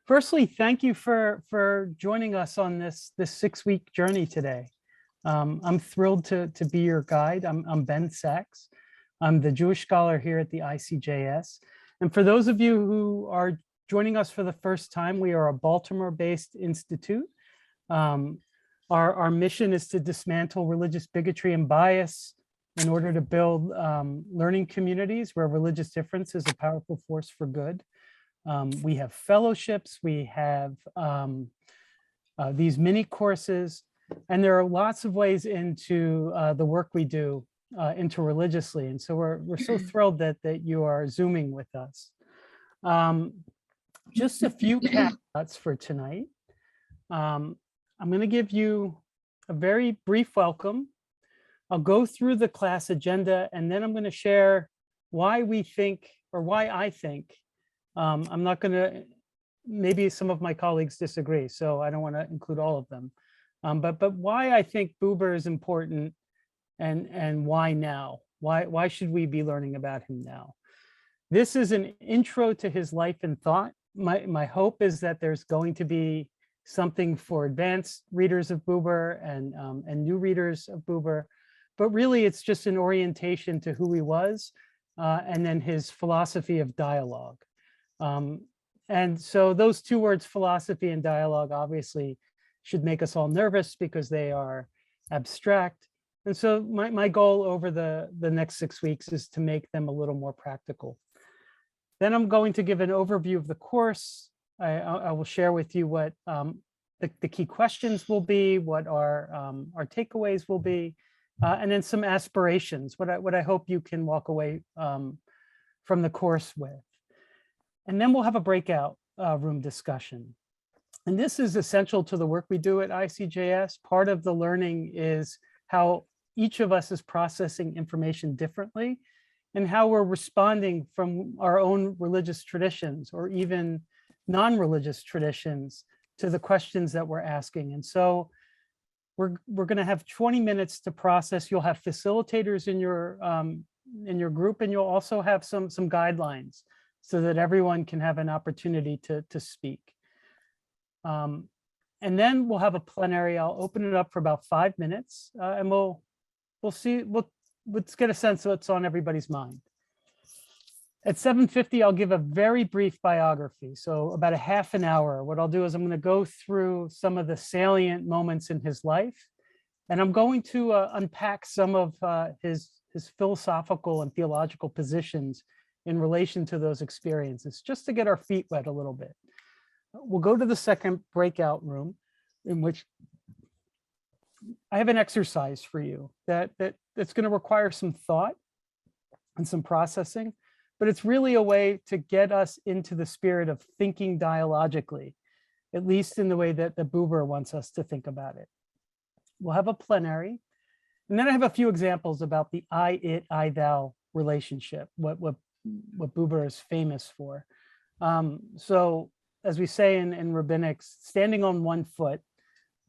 Firstly, thank you for joining us on this 6-week journey today. I'm thrilled to be your guide. I'm Ben Sachs. I'm the Jewish scholar here at the ICJS. And for those of you who are joining us for the first time, we are a Baltimore-based institute. Our mission is to dismantle religious bigotry and bias in order to build learning communities where religious difference is a powerful force for good. We have fellowships, we have these mini courses, and there are lots of ways into the work we do interreligiously. And so we're so thrilled that you are Zooming with us. Just a few caveats for tonight. I'm going to give you a very brief welcome. I'll go through the class agenda, and then I'm going to share why we think, or why I think. I'm not going to, maybe some of my colleagues disagree, so I don't want to include all of them. But why I think Buber is important, and why now? Why should we be learning about him now? This is an intro to his life and thought. My hope is that there's going to be something for advanced readers of Buber and new readers of Buber, but really it's just an orientation to who he was, and then his philosophy of dialogue. And so those two words, philosophy and dialogue, obviously should make us all nervous because they are abstract. And so my goal over the next 6 weeks is to make them a little more practical. Then I'm going to give an overview of the course. I will share with you what the key questions will be, what our takeaways will be, and then some aspirations, what I hope you can walk away from the course with. And then we'll have a breakout room discussion. And this is essential to the work we do at ICJS. Part of the learning is how each of us is processing information differently and how we're responding from our own religious traditions or even non-religious traditions to the questions that we're asking. And so we're going to have 20 minutes to process. You'll have facilitators in your group, and you'll also have some guidelines so that everyone can have an opportunity to speak. And then we'll have a plenary. I'll open it up for about 5 minutes, and we'll see. Let's get a sense of what's on everybody's mind. At 7:50, I'll give a very brief biography, so about a half an hour. What I'll do is I'm going to go through some of the salient moments in his life, and I'm going to unpack some of his philosophical and theological positions in relation to those experiences, just to get our feet wet a little bit. We'll go to the second breakout room, in which I have an exercise for you that's going to require some thought and some processing, but it's really a way to get us into the spirit of thinking dialogically, at least in the way that the Buber wants us to think about it. We'll have a plenary, and then I have a few examples about the I, it, I, thou relationship, what Buber is famous for. So as we say in rabbinics, standing on one foot,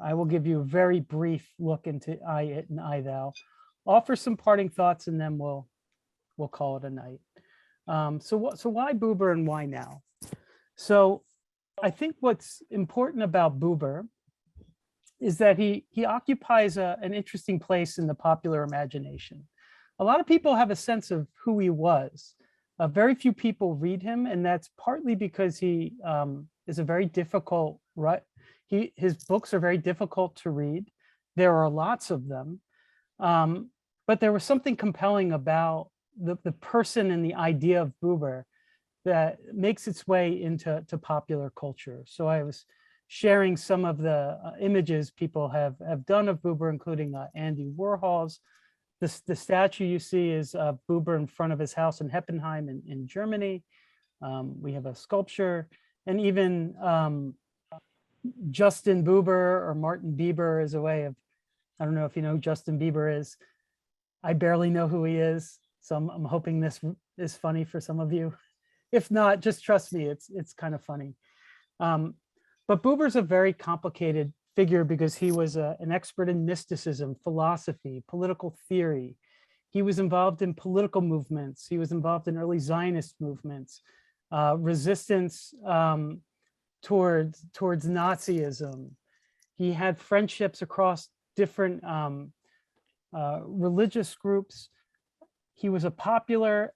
I will give you a very brief look into I, it, and I, thou, offer some parting thoughts, and then we'll call it a night. So why Buber and why now? So I think what's important about Buber is that he occupies an interesting place in the popular imagination. A lot of people have a sense of who he was. Very few people read him, and that's partly because he is a very difficult, his books are very difficult to read. There are lots of them, but there was something compelling about the person and the idea of Buber that makes its way into popular culture. So I was sharing some of the images people have done of Buber, including Andy Warhol's. The statue you see is Buber in front of his house in Heppenheim in Germany. We have a sculpture, and even Justin Buber or Martin Buber is a way of, I don't know if you know who Justin Bieber is. I barely know who he is, so I'm hoping this is funny for some of you. If not, just trust me, it's kind of funny. But Buber's a very complicated figure because he was an expert in mysticism, philosophy, political theory. He was involved in political movements. He was involved in early Zionist movements, resistance towards Nazism. He had friendships across different religious groups. He was a popular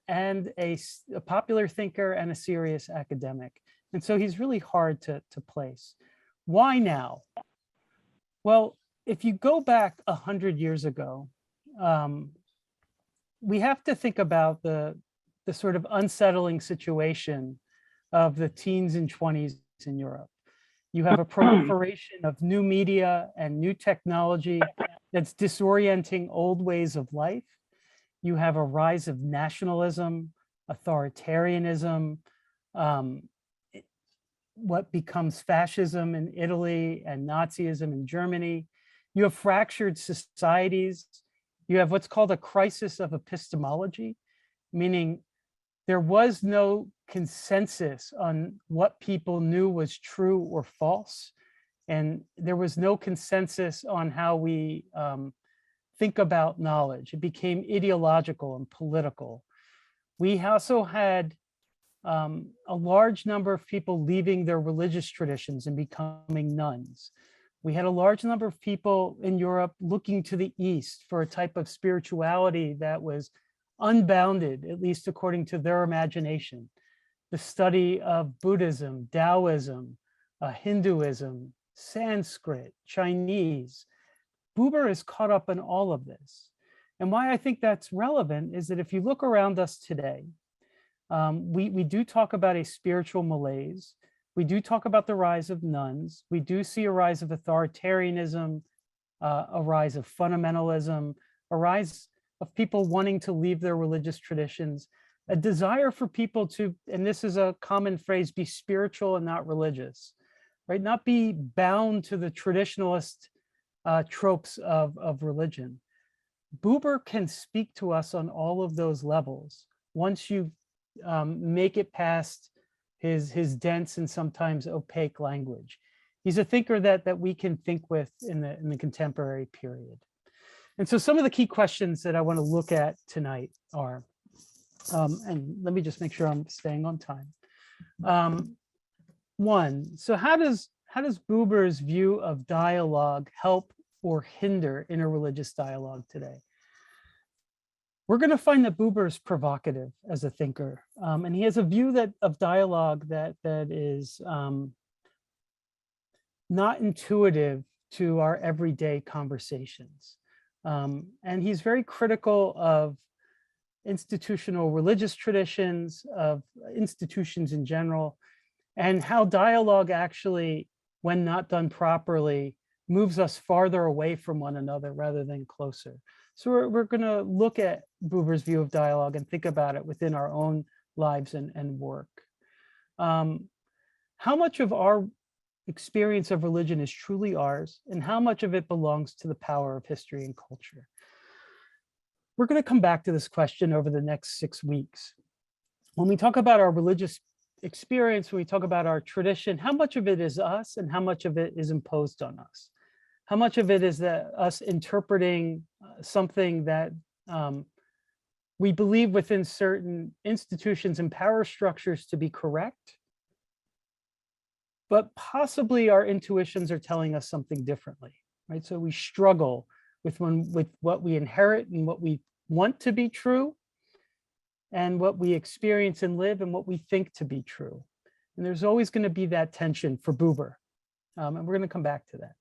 thinker and a serious academic. And so he's really hard to place. Why now? Well, if you go back 100 years ago, we have to think about the sort of unsettling situation of the teens and 20s in Europe. You have a proliferation of new media and new technology that's disorienting old ways of life. You have a rise of nationalism, authoritarianism, what becomes fascism in Italy and Nazism in Germany. You have fractured societies. You have what's called a crisis of epistemology, meaning there was no consensus on what people knew was true or false. And there was no consensus on how we think about knowledge. It became ideological and political. We also had a large number of people leaving their religious traditions and becoming nuns. We had a large number of people in Europe looking to the East for a type of spirituality that was unbounded, at least according to their imagination. The study of Buddhism, Taoism, Hinduism, Sanskrit, Chinese. Buber is caught up in all of this. And why I think that's relevant is that if you look around us today, we do talk about a spiritual malaise. We do talk about the rise of nuns. We do see a rise of authoritarianism, a rise of fundamentalism, a rise of people wanting to leave their religious traditions, a desire for people to, and this is a common phrase, be spiritual and not religious, right? Not be bound to the traditionalist tropes of religion. Buber can speak to us on all of those levels once you make it past his dense and sometimes opaque language. He's a thinker that we can think with in the contemporary period. And so some of the key questions that I want to look at tonight are, and let me just make sure I'm staying on time. One, so how does Buber's view of dialogue help or hinder interreligious dialogue today? We're going to find that Buber is provocative as a thinker, and he has a view of dialogue that is not intuitive to our everyday conversations. And he's very critical of institutional religious traditions, of institutions in general, and how dialogue actually, when not done properly, moves us farther away from one another rather than closer. So we're going to look at Buber's view of dialogue and think about it within our own lives and work. How much of our experience of religion is truly ours, and how much of it belongs to the power of history and culture? We're going to come back to this question over the next 6 weeks. When we talk about our religious experience, when we talk about our tradition, how much of it is us and how much of it is imposed on us? How much of it is that us interpreting something that we believe within certain institutions and power structures to be correct, but possibly our intuitions are telling us something differently, right? So we struggle with what we inherit and what we want to be true, and what we experience and live and what we think to be true. And there's always going to be that tension for Buber, and we're going to come back to that.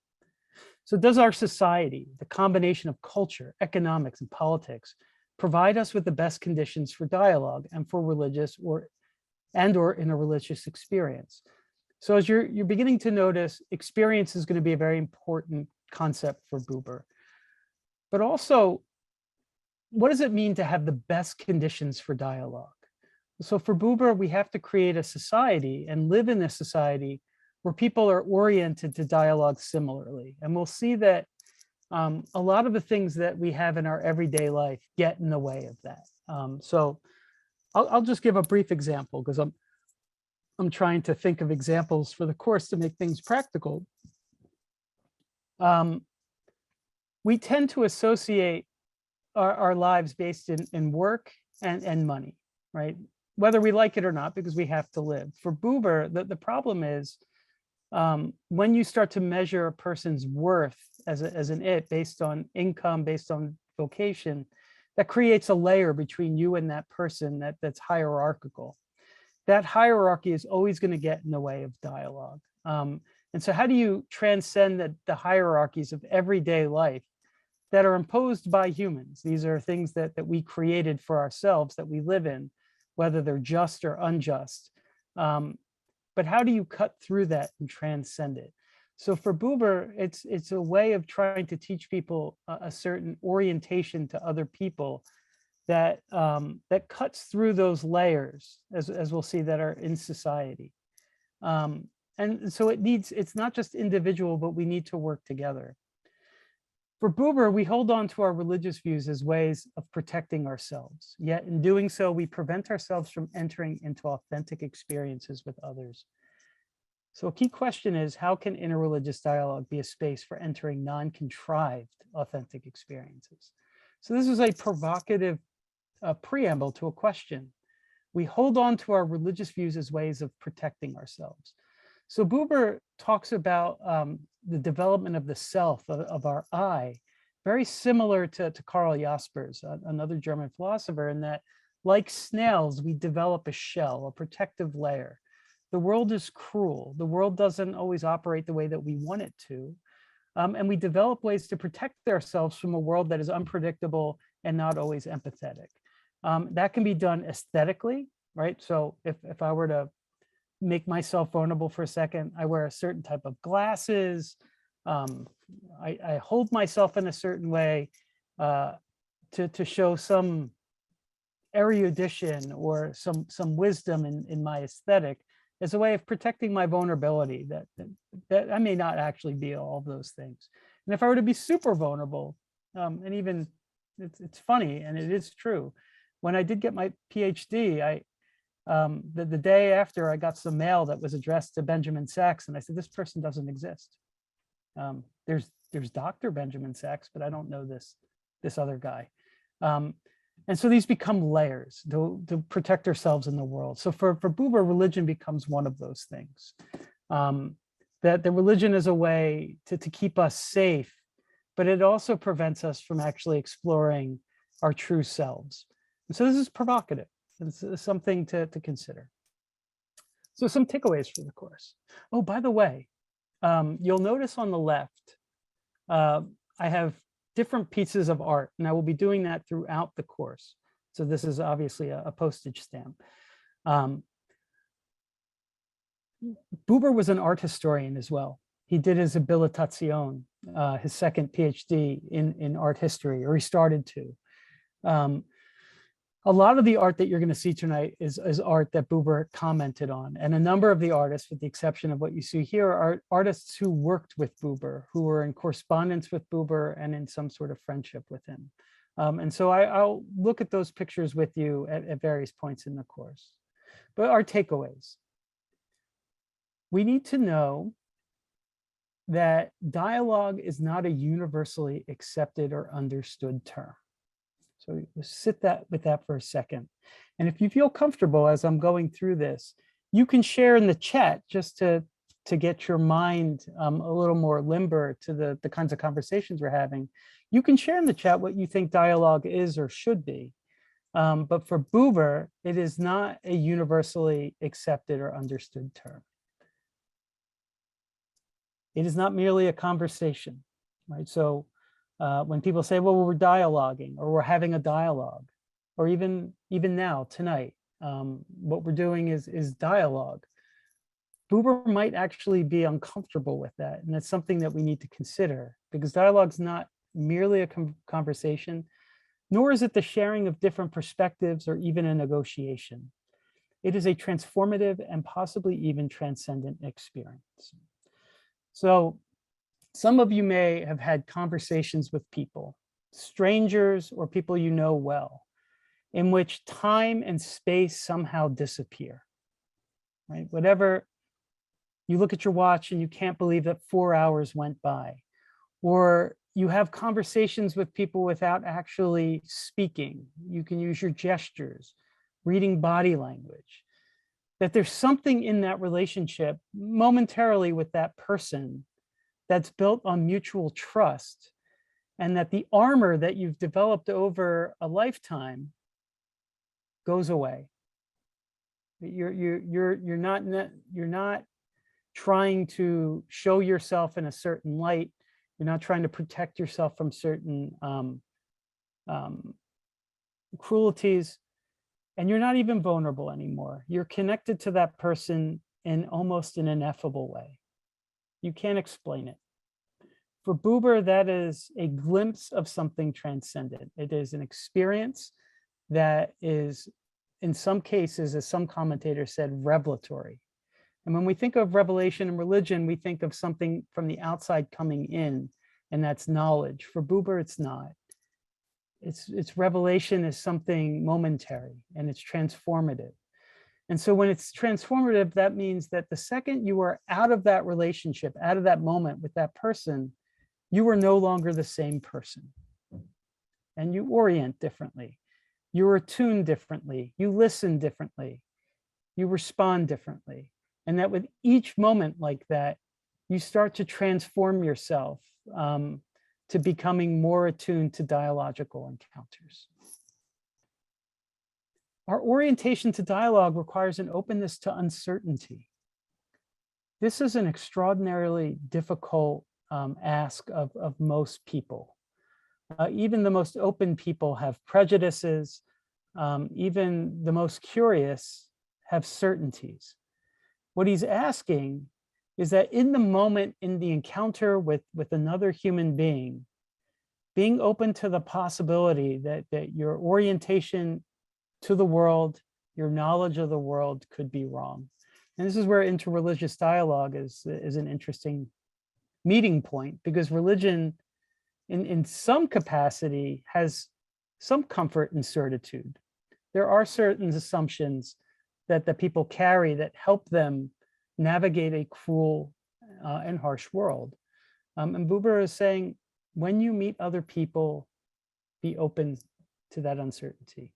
So does our society, the combination of culture, economics, and politics, provide us with the best conditions for dialogue and for religious or interreligious experience? So as you're beginning to notice, experience is going to be a very important concept for Buber. But also, what does it mean to have the best conditions for dialogue? So for Buber, we have to create a society and live in a society where people are oriented to dialogue similarly. And we'll see that a lot of the things that we have in our everyday life get in the way of that. So I'll just give a brief example, because I'm trying to think of examples for the course to make things practical. We tend to associate our lives based in work and money, right? Whether we like it or not, because we have to live. For Buber, the problem is when you start to measure a person's worth as an it based on income, based on vocation, that creates a layer between you and that person that's hierarchical. That hierarchy is always going to get in the way of dialogue. And so how do you transcend the hierarchies of everyday life that are imposed by humans? These are things that we created for ourselves, that we live in, whether they're just or unjust. But how do you cut through that and transcend it? So for Buber, it's a way of trying to teach people a certain orientation to other people that that cuts through those layers, as we'll see, that are in society. And so it's not just individual, but we need to work together. For Buber, we hold on to our religious views as ways of protecting ourselves. Yet in doing so, we prevent ourselves from entering into authentic experiences with others. So a key question is, how can interreligious dialogue be a space for entering non-contrived authentic experiences? So this is a provocative preamble to a question. We hold on to our religious views as ways of protecting ourselves. So Buber talks about the development of the self, of our I, very similar to Karl Jaspers, another German philosopher, in that, like snails, we develop a shell, a protective layer. The world is cruel. The world doesn't always operate the way that we want it to. And we develop ways to protect ourselves from a world that is unpredictable and not always empathetic. That can be done aesthetically, right? So if I were to make myself vulnerable for a second, I wear a certain type of glasses. I hold myself in a certain way to show some erudition or some wisdom in my aesthetic, as a way of protecting my vulnerability, that I may not actually be all of those things. And if I were to be super vulnerable, and even it's funny, and it is true, when I did get my PhD, the day after, I got some mail that was addressed to Benjamin Sachs, and I said, this person doesn't exist. There's Dr. Benjamin Sachs, but I don't know this other guy. And so these become layers to protect ourselves in the world. So for Buber, religion becomes one of those things. That the religion is a way to keep us safe, but it also prevents us from actually exploring our true selves. And so this is provocative. It's something to consider. So some takeaways for the course. Oh, by the way, you'll notice on the left, I have different pieces of art, and I will be doing that throughout the course. So this is obviously a postage stamp. Buber was an art historian as well. He did his habilitation, his second PhD in art history, or he started to. A lot of the art that you're going to see tonight is art that Buber commented on. And a number of the artists, with the exception of what you see here, are artists who worked with Buber, who were in correspondence with Buber and in some sort of friendship with him. And so I'll look at those pictures with you at various points in the course. But our takeaways. We need to know that dialogue is not a universally accepted or understood term. So sit with that for a second. And if you feel comfortable as I'm going through this, you can share in the chat just to get your mind a little more limber to the kinds of conversations we're having. You can share in the chat what you think dialogue is or should be. But for Buber, it is not a universally accepted or understood term. It is not merely a conversation, right? So when people say, well, we're dialoguing, or we're having a dialogue, or even now, tonight, what we're doing is dialogue. Buber might actually be uncomfortable with that. And that's something that we need to consider, because dialogue's not merely a conversation, nor is it the sharing of different perspectives or even a negotiation. It is a transformative and possibly even transcendent experience. So some of you may have had conversations with people, strangers or people you know well, in which time and space somehow disappear, right? Whatever, you look at your watch and you can't believe that 4 hours went by, or you have conversations with people without actually speaking. You can use your gestures, reading body language. that there's something in that relationship momentarily with that person that's built on mutual trust, and that the armor that you've developed over a lifetime goes away. You're not trying to show yourself in a certain light. You're not trying to protect yourself from certain cruelties, and you're not even vulnerable anymore. You're connected to that person in almost an ineffable way. You can't explain it. For Buber, that is a glimpse of something transcendent. It is an experience that is, in some cases, as some commentators said, revelatory. And when we think of revelation in religion, we think of something from the outside coming in, and that's knowledge. For Buber, it's not. It's revelation is something momentary, and it's transformative. And so when it's transformative, that means that the second you are out of that relationship, out of that moment with that person, you are no longer the same person. And you orient differently. You're attuned differently. You listen differently. You respond differently. And that with each moment like that, you start to transform yourself to becoming more attuned to dialogical encounters. Our orientation to dialogue requires an openness to uncertainty. This is an extraordinarily difficult ask of most people. Even the most open people have prejudices. Even the most curious have certainties. What he's asking is that in the moment, in the encounter with another human being open to the possibility that your orientation to the world, your knowledge of the world could be wrong. And this is where interreligious dialogue is an interesting meeting point, because religion in some capacity has some comfort in certitude. There are certain assumptions that the people carry that help them navigate a cruel and harsh world. And Buber is saying, when you meet other people, be open to that uncertainty.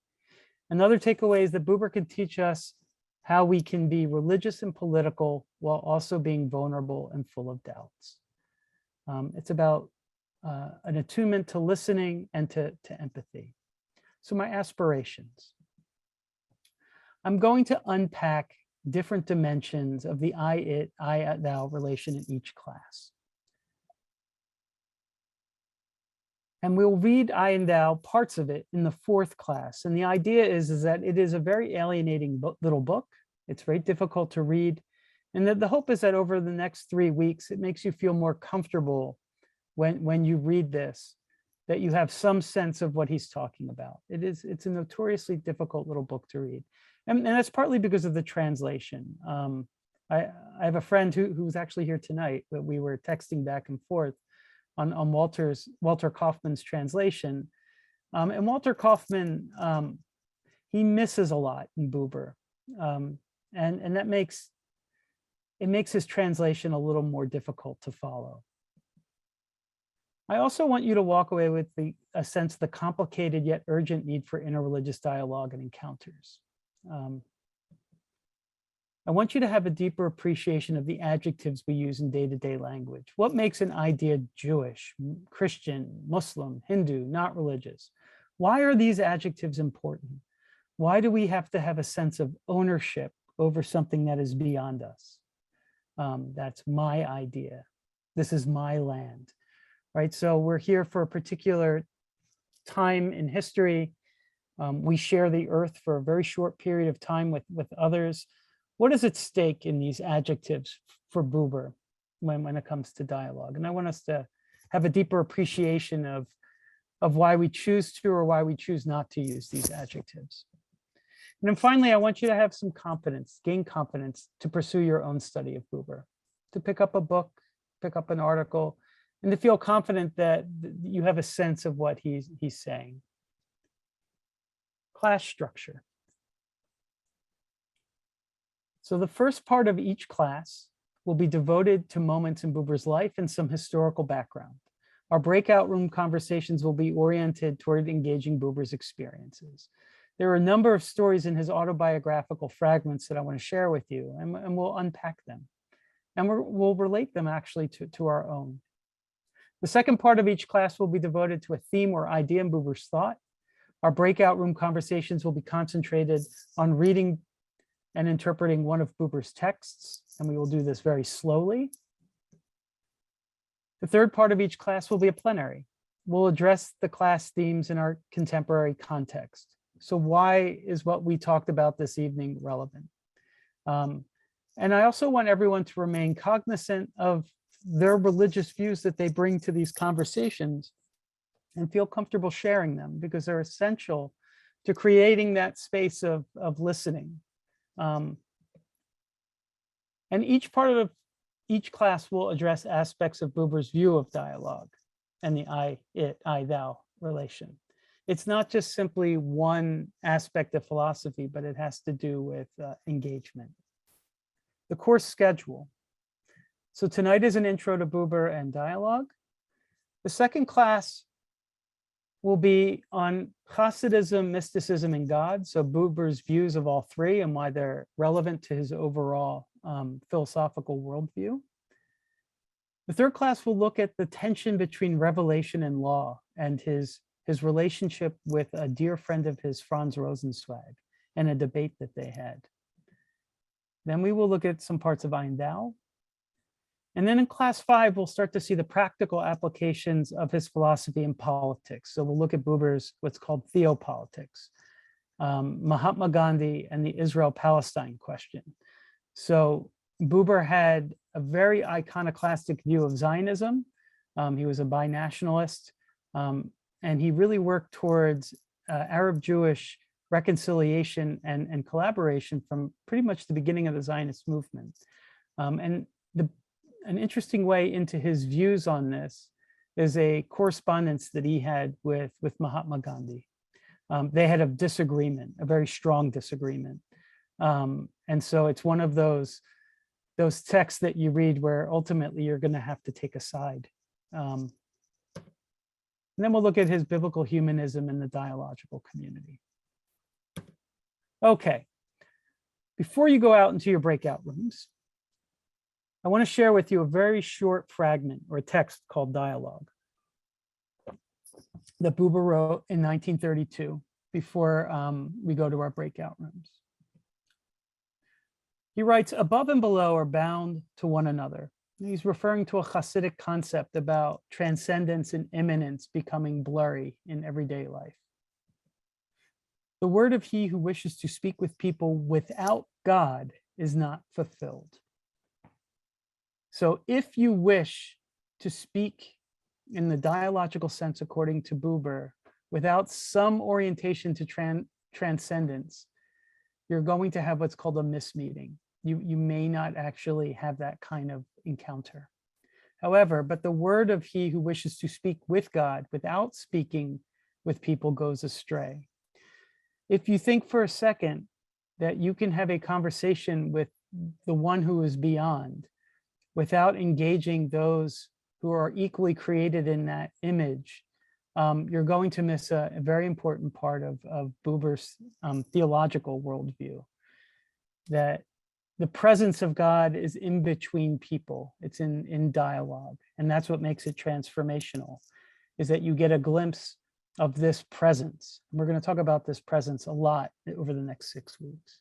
Another takeaway is that Buber can teach us how we can be religious and political while also being vulnerable and full of doubts. It's about an attunement to listening and to empathy. So my aspirations. I'm going to unpack different dimensions of the I-it, I-thou relation in each class. And we'll read I and thou, parts of it, in the fourth class. And the idea is that it is a very alienating little book. It's very difficult to read. And the hope is that over the next 3 weeks, it makes you feel more comfortable when you read this, that you have some sense of what he's talking about. It's a notoriously difficult little book to read. And that's partly because of the translation. I have a friend who's actually here tonight, that we were texting back and forth on Walter Kaufman's translation. And Walter Kaufman, he misses a lot in Buber. And that makes his translation a little more difficult to follow. I also want you to walk away with a sense of the complicated yet urgent need for interreligious dialogue and encounters. I want you to have a deeper appreciation of the adjectives we use in day-to-day language. What makes an idea Jewish, Christian, Muslim, Hindu, not religious? Why are these adjectives important? Why do we have to have a sense of ownership over something that is beyond us? That's my idea. This is my land, right? So we're here for a particular time in history. We share the earth for a very short period of time with others. What is at stake in these adjectives for Buber when it comes to dialogue? And I want us to have a deeper appreciation of why we choose to or why we choose not to use these adjectives. And then finally, I want you to have some confidence, gain confidence to pursue your own study of Buber, to pick up a book, pick up an article, and to feel confident that you have a sense of what he's saying. Class structure. So the first part of each class will be devoted to moments in Buber's life and some historical background. Our breakout room conversations will be oriented toward engaging Buber's experiences. There are a number of stories in his autobiographical fragments that I want to share with you, and we'll unpack them. And we'll relate them actually to our own. The second part of each class will be devoted to a theme or idea in Buber's thought. Our breakout room conversations will be concentrated on reading and interpreting one of Buber's texts, and we will do this very slowly. The third part of each class will be a plenary. We'll address the class themes in our contemporary context. So why is what we talked about this evening relevant? And I also want everyone to remain cognizant of their religious views that they bring to these conversations and feel comfortable sharing them, because they're essential to creating that space of listening. And each part of each class will address aspects of Buber's view of dialogue and the I, it, I, thou relation. It's not just simply one aspect of philosophy, but it has to do with engagement. The course schedule. So tonight is an intro to Buber and dialogue. The second class will be on Hasidism, mysticism, and God. So Buber's views of all three and why they're relevant to his overall philosophical worldview. The third class will look at the tension between revelation and law and his relationship with a dear friend of his, Franz Rosenzweig, and a debate that they had. Then we will look at some parts of Ein Thou. And then in class 5, we'll start to see the practical applications of his philosophy in politics. So we'll look at Buber's what's called theopolitics, Mahatma Gandhi and the Israel-Palestine question. So Buber had a very iconoclastic view of Zionism. He was a binationalist, and he really worked towards Arab-Jewish reconciliation and collaboration from pretty much the beginning of the Zionist movement. And an interesting way into his views on this is a correspondence that he had with Mahatma Gandhi. They had a disagreement, a very strong disagreement. And so it's one of those texts that you read where ultimately you're going to have to take a side. And then we'll look at his biblical humanism in the dialogical community. Okay, before you go out into your breakout rooms, I want to share with you a very short fragment or a text called Dialogue that Buber wrote in 1932 before we go to our breakout rooms. He writes, above and below are bound to one another. He's referring to a Hasidic concept about transcendence and immanence becoming blurry in everyday life. The word of he who wishes to speak with people without God is not fulfilled. So if you wish to speak in the dialogical sense, according to Buber, without some orientation to transcendence, you're going to have what's called a mismeeting. You may not actually have that kind of encounter. However, but the word of he who wishes to speak with God without speaking with people goes astray. If you think for a second that you can have a conversation with the one who is beyond without engaging those who are equally created in that image, you're going to miss a very important part of Buber's theological worldview, that the presence of God is in between people. It's in dialogue. And that's what makes it transformational, is that you get a glimpse of this presence. And we're going to talk about this presence a lot over the next 6 weeks.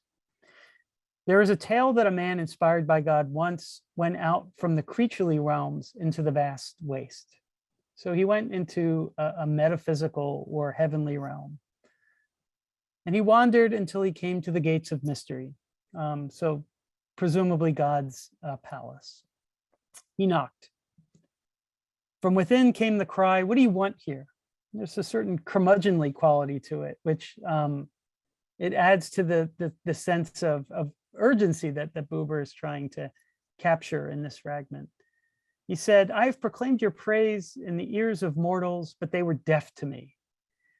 There is a tale that a man inspired by God once went out from the creaturely realms into the vast waste. So he went into a metaphysical or heavenly realm. And he wandered until he came to the gates of mystery. So presumably God's palace. He knocked. From within came the cry, "What do you want here?" There's a certain curmudgeonly quality to it, which it adds to the sense of urgency that Buber is trying to capture in this fragment. He said, "I have proclaimed your praise in the ears of mortals, but they were deaf to me.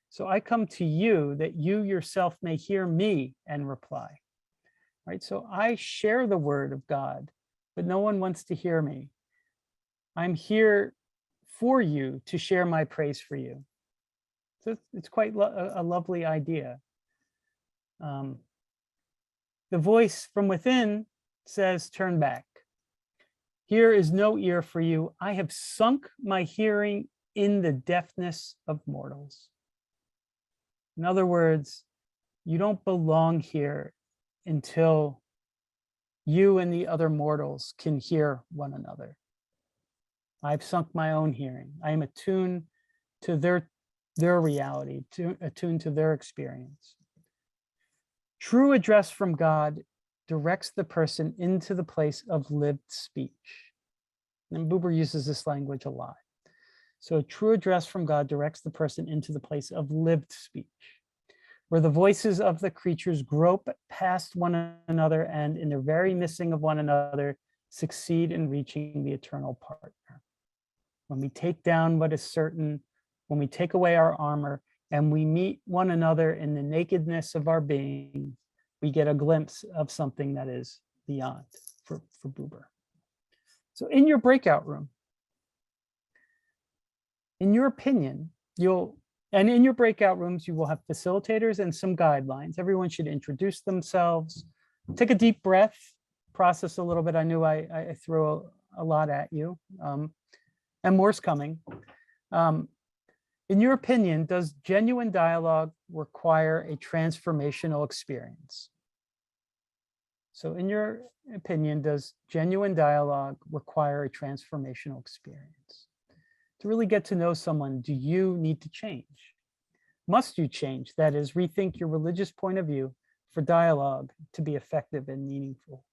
So I come to you that you yourself may hear me and reply." Right? So I share the word of God, but no one wants to hear me. I'm here for you to share my praise for you. So it's quite a lovely idea. Um, the voice from within says, turn back. Here is no ear for you. I have sunk my hearing in the deafness of mortals. In other words, you don't belong here until you and the other mortals can hear one another. I've sunk my own hearing. I am attuned to their reality, attuned to their experience. True address from God directs the person into the place of lived speech. And Buber uses this language a lot. So a true address from God directs the person into the place of lived speech, where the voices of the creatures grope past one another and in their very missing of one another, succeed in reaching the eternal partner. When we take down what is certain, when we take away our armor and we meet one another in the nakedness of our being, we get a glimpse of something that is beyond for Buber. So in your breakout room, in your opinion, in your breakout rooms, you will have facilitators and some guidelines. Everyone should introduce themselves, take a deep breath, process a little bit. I knew I threw a lot at you, and more's coming. In your opinion, does genuine dialogue require a transformational experience? So in your opinion, does genuine dialogue require a transformational experience? To really get to know someone, do you need to change? Must you change? That is, rethink your religious point of view for dialogue to be effective and meaningful.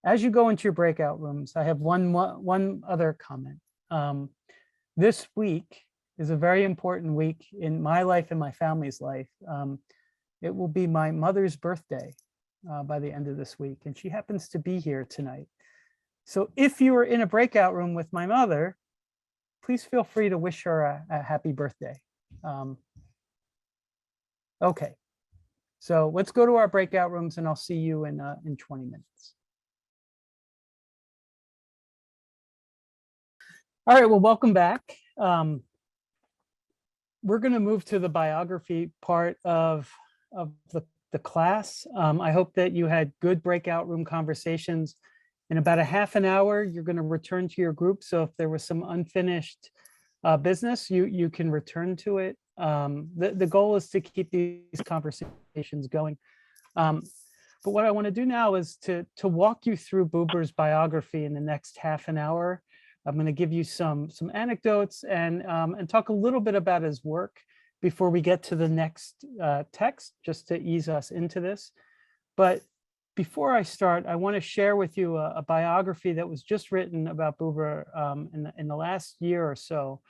As you go into your breakout rooms, I have one other comment. This week is a very important week in my life and my family's life. It will be my mother's birthday by the end of this week, and she happens to be here tonight. So if you are in a breakout room with my mother, please feel free to wish her a happy birthday. Okay, so let's go to our breakout rooms and I'll see you in 20 minutes. All right, well, welcome back. We're going to move to the biography part of the class. I hope that you had good breakout room conversations. In about a half an hour, you're going to return to your group. So if there was some unfinished business, you can return to it. The goal is to keep these conversations going. But what I want to do now is to walk you through Buber's biography in the next half an hour. I'm going to give you some anecdotes and talk a little bit about his work before we get to the next text, just to ease us into this. But before I start, I want to share with you a biography that was just written about Buber in the last year or so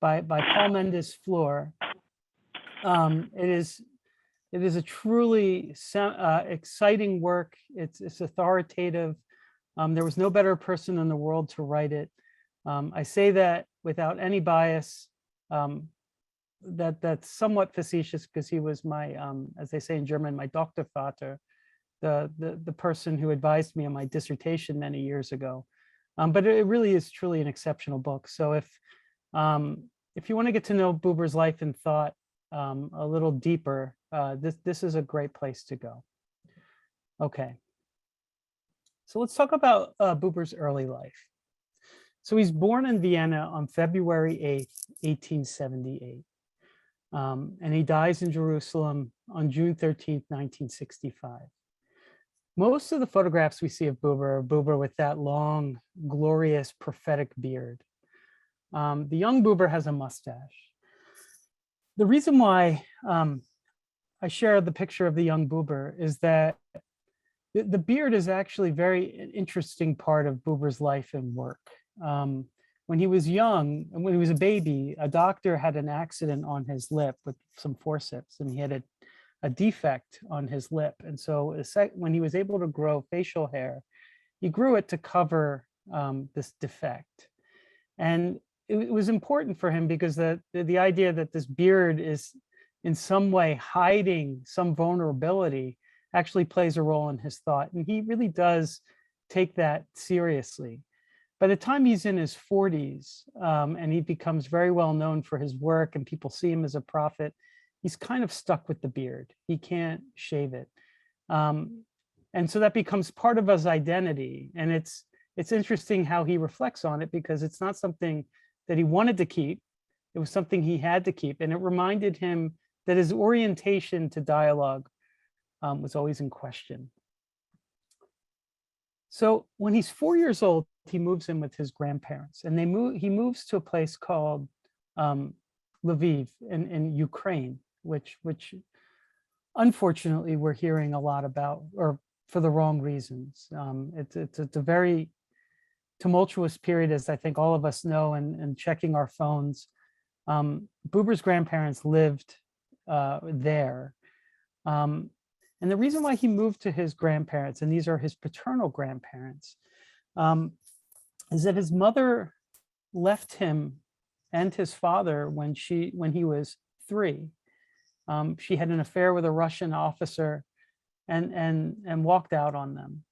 by Paul Mendes Floor. It is a truly exciting work. It's authoritative. There was no better person in the world to write it. I say that without any bias. That's somewhat facetious because he was my, as they say in German, my Doktorvater, the person who advised me on my dissertation many years ago. But it really is truly an exceptional book. So if you want to get to know Buber's life and thought a little deeper, this is a great place to go. Okay. So let's talk about Buber's early life. So he's born in Vienna on February 8th, 1878. And he dies in Jerusalem on June 13th, 1965. Most of the photographs we see of Buber are Buber with that long, glorious, prophetic beard. The young Buber has a mustache. The reason why I share the picture of the young Buber is that the beard is actually very interesting part of Buber's life and work. When he was young, and when he was a baby, a doctor had an accident on his lip with some forceps, and he had a defect on his lip. And so when he was able to grow facial hair, he grew it to cover this defect. And it was important for him because the idea that this beard is in some way hiding some vulnerability actually plays a role in his thought. And he really does take that seriously. By the time he's in his 40s and he becomes very well known for his work and people see him as a prophet, he's kind of stuck with the beard. He can't shave it. And so that becomes part of his identity. And it's interesting how he reflects on it, because it's not something that he wanted to keep. It was something he had to keep. And it reminded him that his orientation to dialogue was always in question. So when he's 4 years old, he moves in with his grandparents, and he moves to a place called Lviv in Ukraine, which unfortunately we're hearing a lot about, or for the wrong reasons. It's a very tumultuous period, as I think all of us know, and checking our phones. Buber's grandparents lived there. And the reason why he moved to his grandparents, and these are his paternal grandparents, is that his mother left him and his father when he was 3. She had an affair with a Russian officer and walked out on them.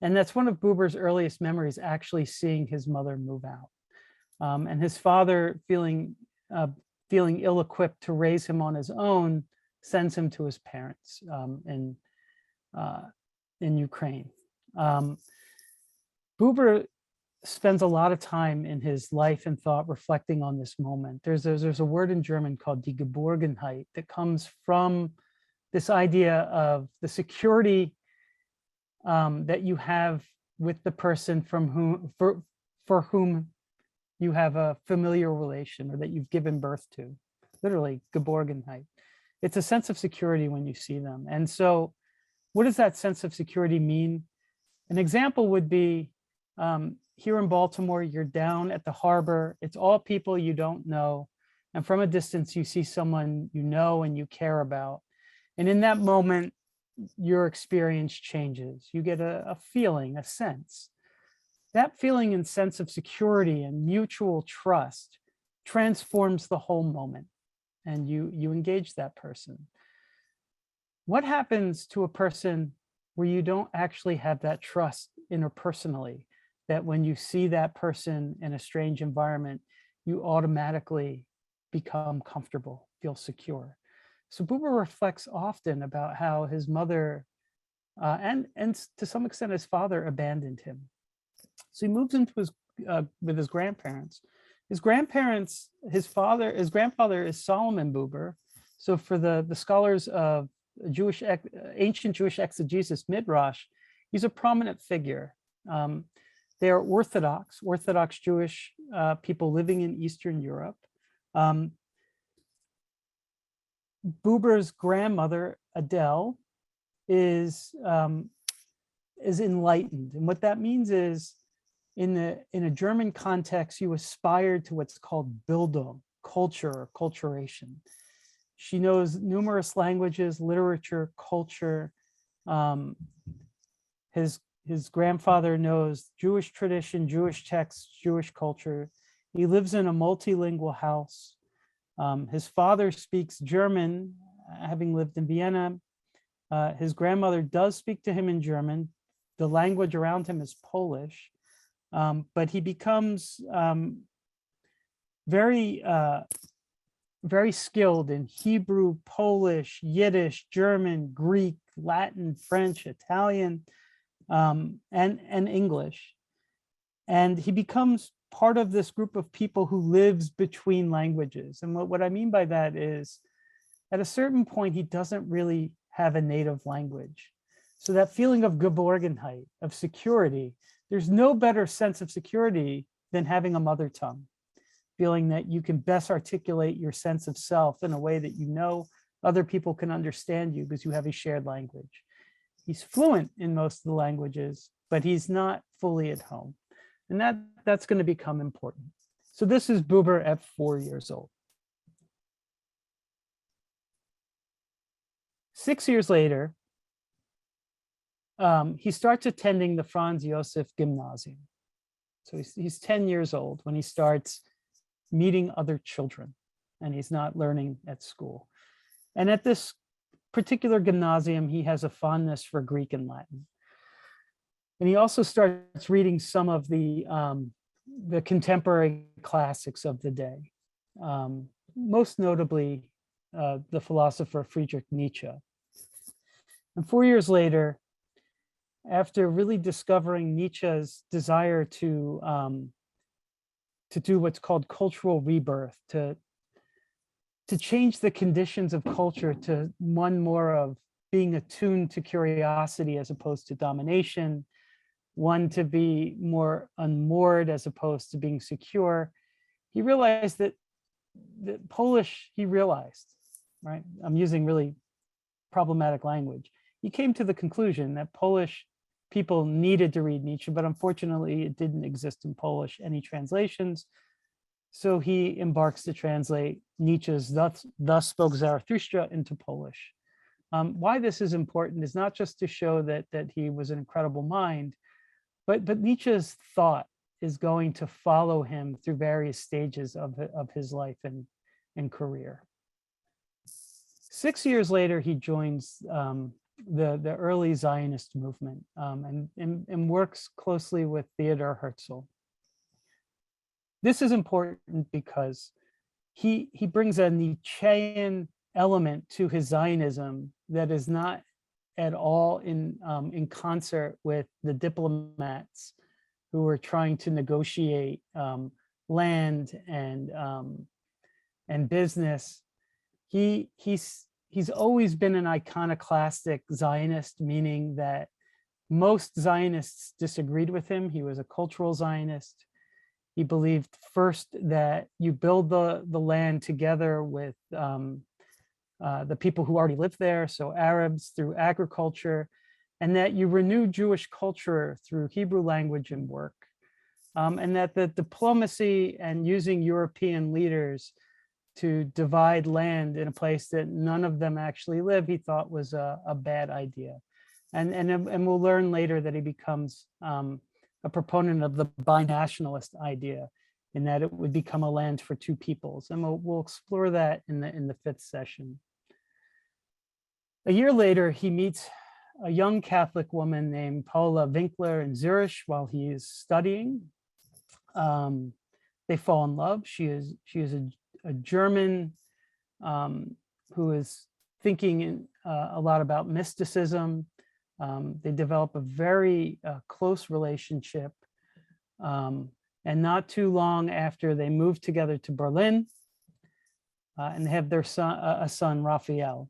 And that's one of Buber's earliest memories, actually seeing his mother move out. And his father, feeling ill-equipped to raise him on his own, sends him to his parents in Ukraine. Buber spends a lot of time in his life and thought reflecting on this moment. There's a word in German called die Geborgenheit that comes from this idea of the security that you have with the person for whom you have a familiar relation, or that you've given birth to. Literally, Geborgenheit. It's a sense of security when you see them. And so what does that sense of security mean? An example would be here in Baltimore, you're down at the harbor. It's all people you don't know. And from a distance, you see someone you know and you care about. And in that moment, your experience changes. You get a feeling, a sense. That feeling and sense of security and mutual trust transforms the whole moment, and you engage that person. What happens to a person where you don't actually have that trust interpersonally, that when you see that person in a strange environment, you automatically become comfortable, feel secure? So Buber reflects often about how his mother and to some extent his father abandoned him. So he moves into with his grandparents. His grandfather is Solomon Buber. So for the scholars of ancient Jewish exegesis, Midrash, he's a prominent figure. They are Orthodox Jewish people living in Eastern Europe. Buber's grandmother, Adele, is enlightened. And what that means is, in a German context, you aspire to what's called Bildung, culture or culturation. She knows numerous languages, literature, culture. His grandfather knows Jewish tradition, Jewish texts, Jewish culture. He lives in a multilingual house. His father speaks German, having lived in Vienna. His grandmother does speak to him in German. The language around him is Polish. But he becomes very skilled in Hebrew, Polish, Yiddish, German, Greek, Latin, French, Italian, and English. And he becomes part of this group of people who lives between languages. And what I mean by that is, at a certain point, he doesn't really have a native language. So that feeling of Geborgenheit, of security, there's no better sense of security than having a mother tongue, feeling that you can best articulate your sense of self in a way that you know other people can understand you because you have a shared language. He's fluent in most of the languages, but he's not fully at home. And that's going to become important. So this is Buber at 4 years old. 6 years later, he starts attending the Franz Josef Gymnasium. So he's 10 years old when he starts meeting other children, and he's not learning at school. And at this particular gymnasium, he has a fondness for Greek and Latin. And he also starts reading some of the contemporary classics of the day, most notably the philosopher Friedrich Nietzsche. And 4 years later, after really discovering Nietzsche's desire to do what's called cultural rebirth, to change the conditions of culture to one more of being attuned to curiosity as opposed to domination, one to be more unmoored as opposed to being secure, he realized that he realized, right? I'm using really problematic language. He came to the conclusion that Polish people needed to read Nietzsche, but unfortunately it didn't exist in Polish, any translations. So he embarks to translate Nietzsche's Thus Spoke Zarathustra into Polish. Why this is important is not just to show that he was an incredible mind, but Nietzsche's thought is going to follow him through various stages of his life and career. 6 years later, he joins the early Zionist movement and works closely with Theodor Herzl. This is important because he brings a Nietzschean element to his Zionism that is not at all in concert with the diplomats who were trying to negotiate land and business. He's always been an iconoclastic Zionist, meaning that most Zionists disagreed with him. He was a cultural Zionist. He believed first that you build the land together with the people who already lived there, so Arabs, through agriculture, and that you renew Jewish culture through Hebrew language and work, and that the diplomacy and using European leaders to divide land in a place that none of them actually live, he thought was a bad idea. And we'll learn later that he becomes a proponent of the binationalist idea, in that it would become a land for two peoples. And we'll explore that in the fifth session. A year later, he meets a young Catholic woman named Paula Winkler in Zurich while he is studying. They fall in love. She is a German who is thinking a lot about mysticism. They develop a very close relationship. And not too long after, they move together to Berlin and they have their son, a son, Raphael.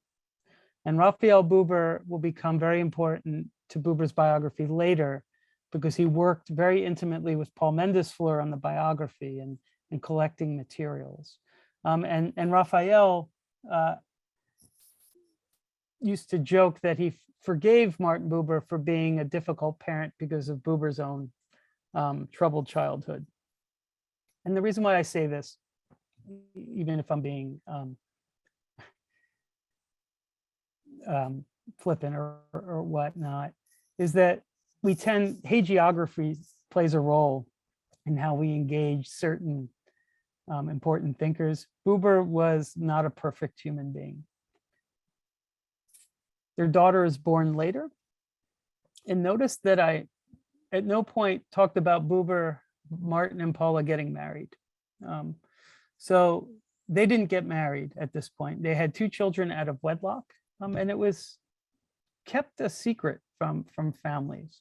And Raphael Buber will become very important to Buber's biography later, because he worked very intimately with Paul Mendes-Fleur on the biography and collecting materials. And Raphael used to joke that he forgave Martin Buber for being a difficult parent because of Buber's own troubled childhood. And the reason why I say this, even if I'm being flippant or whatnot, is that hagiography plays a role in how we engage certain important thinkers. Buber was not a perfect human being. Their daughter is born later. And notice that I at no point talked about Buber, Martin, and Paula getting married. So they didn't get married at this point. They had 2 children out of wedlock, and it was kept a secret from families.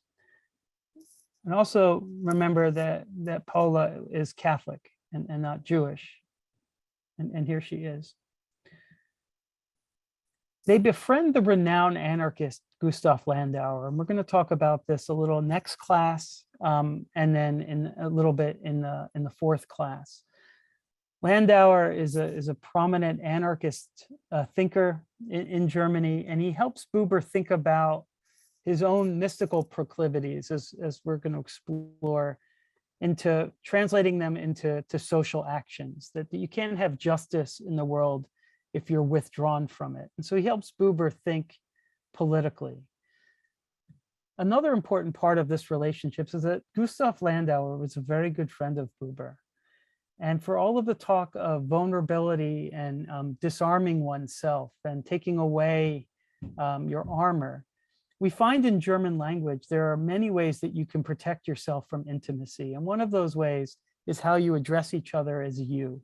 And also remember that Paula is Catholic and not Jewish. And here she is. They befriend the renowned anarchist Gustav Landauer, and we're going to talk about this a little next class, and then in a little bit in the fourth class. Landauer is a prominent anarchist thinker in Germany, and he helps Buber think about his own mystical proclivities, as we're going to explore, into translating them into social actions, that you can't have justice in the world if you're withdrawn from it. And so he helps Buber think politically. Another important part of this relationship is that Gustav Landauer was a very good friend of Buber. And for all of the talk of vulnerability and disarming oneself and taking away your armor, we find in German language, there are many ways that you can protect yourself from intimacy. And one of those ways is how you address each other as you.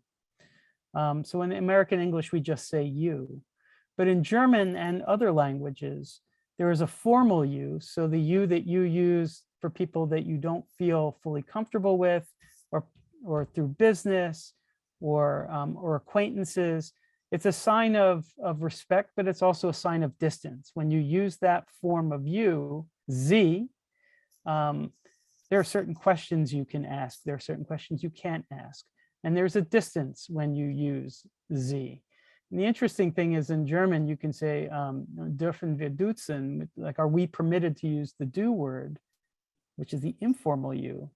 So in American English, we just say you. But in German and other languages, there is a formal you. So the you that you use for people that you don't feel fully comfortable with, or through business, or acquaintances. It's a sign of respect, but it's also a sign of distance. When you use that form of you, Sie, there are certain questions you can ask. There are certain questions you can't ask. And there's a distance when you use Sie. And the interesting thing is in German, you can say, dürfen wir duzen, like, are we permitted to use the du word, which is the informal you?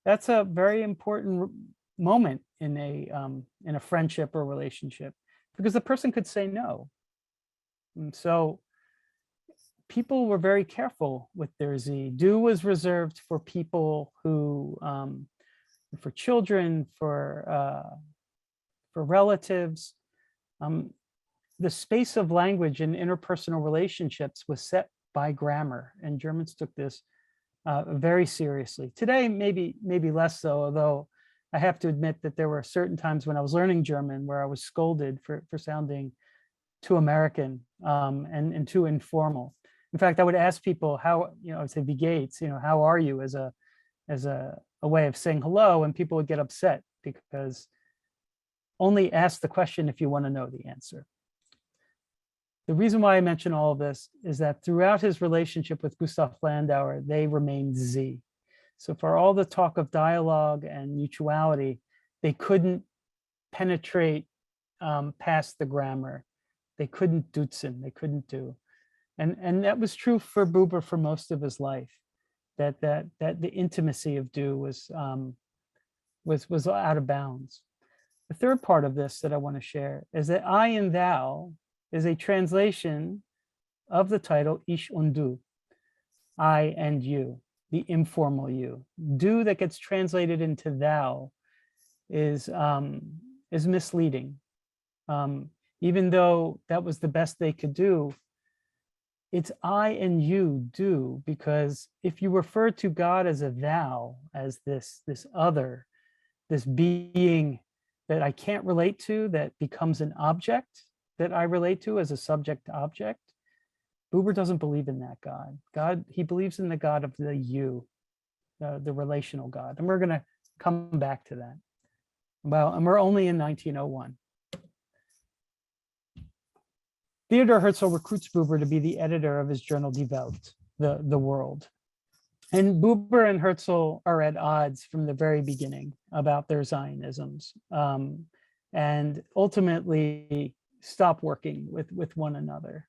That's a very important moment in a friendship or relationship, because the person could say no. And so people were very careful with their Sie. Du was reserved for people who, for children, for relatives. The space of language in interpersonal relationships was set by grammar, and Germans took this very seriously. Today, maybe less so, although I have to admit that there were certain times when I was learning German where I was scolded for sounding too American and too informal. In fact, I would ask people how, I would say, "Wie geht's?" How are you, as a way of saying hello, and people would get upset because only ask the question if you want to know the answer. The reason why I mention all of this is that throughout his relationship with Gustav Landauer, they remained Sie. So for all the talk of dialogue and mutuality, they couldn't penetrate past the grammar. They couldn't duzen, they couldn't do. And that was true for Buber for most of his life, that the intimacy of du was out of bounds. The third part of this that I want to share is that I and thou is a translation of the title Ich und du, I and you, the informal you. Du that gets translated into thou is misleading. Even though that was the best they could do, it's I and you do, because if you refer to God as a thou, as this other, this being that I can't relate to, that becomes an object that I relate to as a subject object, Buber doesn't believe in that God. He believes in the God of the you, the relational God. And we're going to come back to that. Well, and we're only in 1901. Theodor Herzl recruits Buber to be the editor of his journal Die Welt, the world. And Buber and Herzl are at odds from the very beginning about their Zionisms, and ultimately stop working with one another.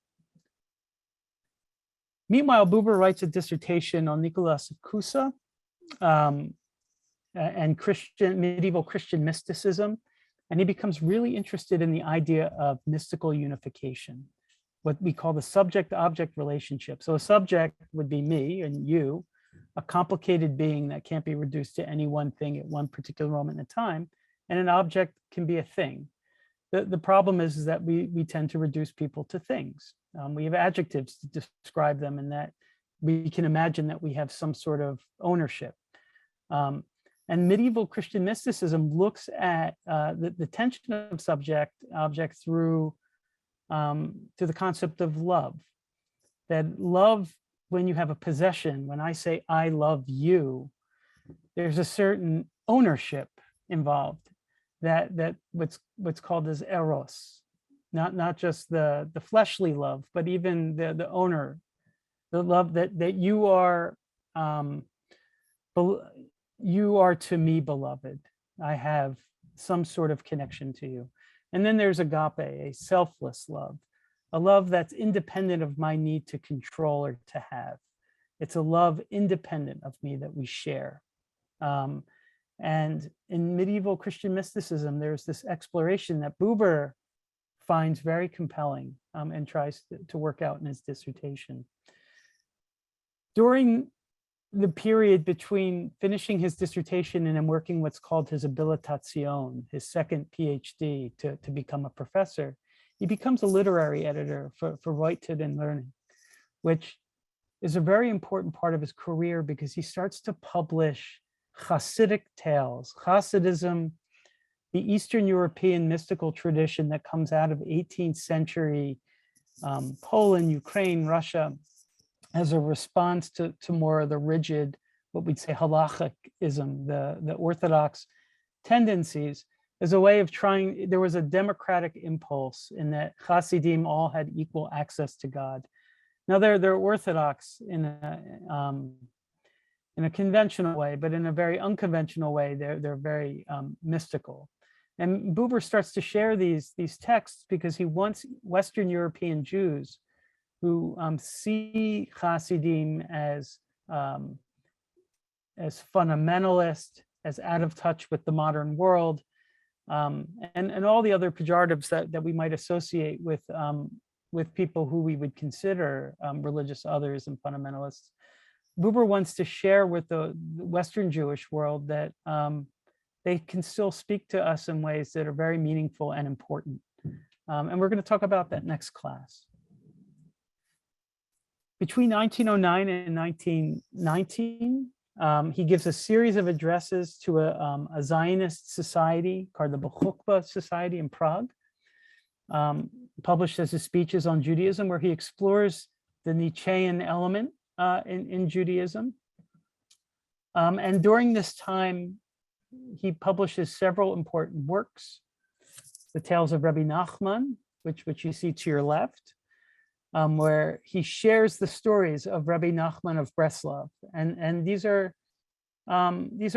Meanwhile, Buber writes a dissertation on Nicolaus Cusa and medieval Christian mysticism, and he becomes really interested in the idea of mystical unification, what we call the subject-object relationship. So a subject would be me and you, a complicated being that can't be reduced to any one thing at one particular moment in time, and an object can be a thing. The problem is that we tend to reduce people to things. We have adjectives to describe them, and that we can imagine that we have some sort of ownership. And medieval Christian mysticism looks at the tension of subject-object through to the concept of love. That love, when you have a possession, when I say I love you, there's a certain ownership involved. That what's called as eros, not just the fleshly love, but even the owner, the love that you are to me beloved. I have some sort of connection to you. And then there's agape, a selfless love, a love that's independent of my need to control or to have. It's a love independent of me that we share. And in medieval Christian mysticism, there's this exploration that Buber finds very compelling and tries to work out in his dissertation. During the period between finishing his dissertation and him working what's called his habilitation, his second PhD to become a professor, he becomes a literary editor for Wohltat and Learning, which is a very important part of his career because he starts to publish Hasidic tales. Hasidism the Eastern European mystical tradition that comes out of 18th century Poland, Ukraine, Russia, as a response to more of the rigid, what we'd say halakhism, the orthodox tendencies, as a way of trying. There was a democratic impulse in that Hasidim all had equal access to God. Now they're orthodox in a conventional way, but in a very unconventional way, they're very mystical. And Buber starts to share these texts because he wants Western European Jews who see Hasidim as fundamentalist, as out of touch with the modern world, and all the other pejoratives that we might associate with people who we would consider religious others and fundamentalists. Buber wants to share with the Western Jewish world that they can still speak to us in ways that are very meaningful and important. And we're going to talk about that next class. Between 1909 and 1919, he gives a series of addresses to a Zionist society called the Bechukva Society in Prague, published as his speeches on Judaism, where he explores the Nietzschean element in Judaism. And during this time, he publishes several important works: the Tales of Rabbi Nachman, which you see to your left, where he shares the stories of Rabbi Nachman of Breslov, and these are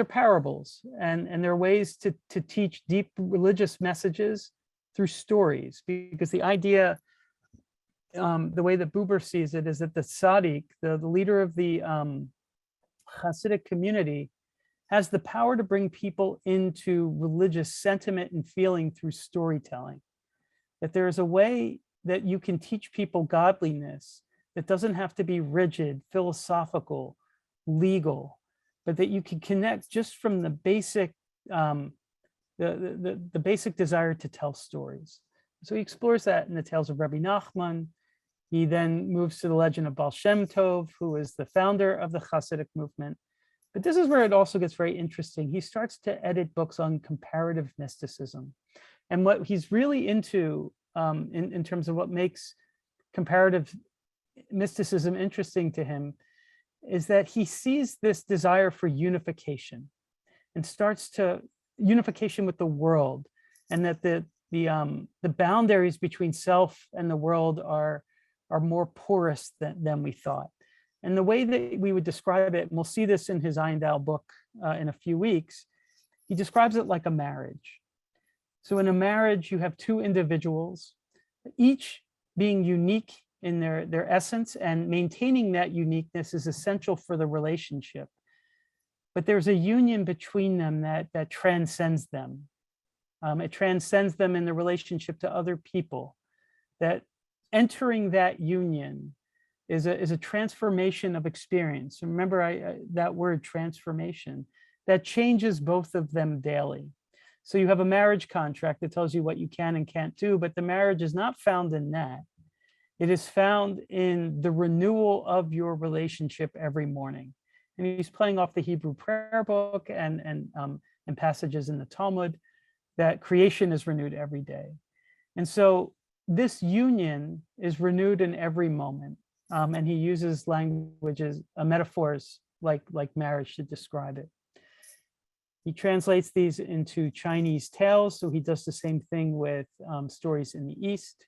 parables, and they're ways to teach deep religious messages through stories, because the idea, the way that Buber sees it, is that the tzaddik, the leader of the Hasidic community, has the power to bring people into religious sentiment and feeling through storytelling. That there is a way that you can teach people godliness that doesn't have to be rigid, philosophical, legal, but that you can connect just from the basic, the basic desire to tell stories. So he explores that in the Tales of Rabbi Nachman. He then moves to the legend of Baal Shem Tov, who is the founder of the Hasidic movement. But this is where it also gets very interesting. He starts to edit books on comparative mysticism. And what he's really into in terms of what makes comparative mysticism interesting to him is that he sees this desire for unification and starts to unification with the world, and that the boundaries between self and the world are more porous than we thought. And the way that we would describe it, and we'll see this in his Eindal book in a few weeks, he describes it like a marriage. So in a marriage, you have two individuals, each being unique in their essence, and maintaining that uniqueness is essential for the relationship. But there's a union between them that transcends them. It transcends them in the relationship to other people. That entering that union is a transformation of experience. Remember that word, transformation, that changes both of them daily. So you have a marriage contract that tells you what you can and can't do, but the marriage is not found in that. It is found in the renewal of your relationship every morning. And he's playing off the Hebrew prayer book and passages in the Talmud, that creation is renewed every day. And so this union is renewed in every moment. And he uses languages, metaphors like marriage to describe it. He translates these into Chinese tales, so he does the same thing with stories in the East.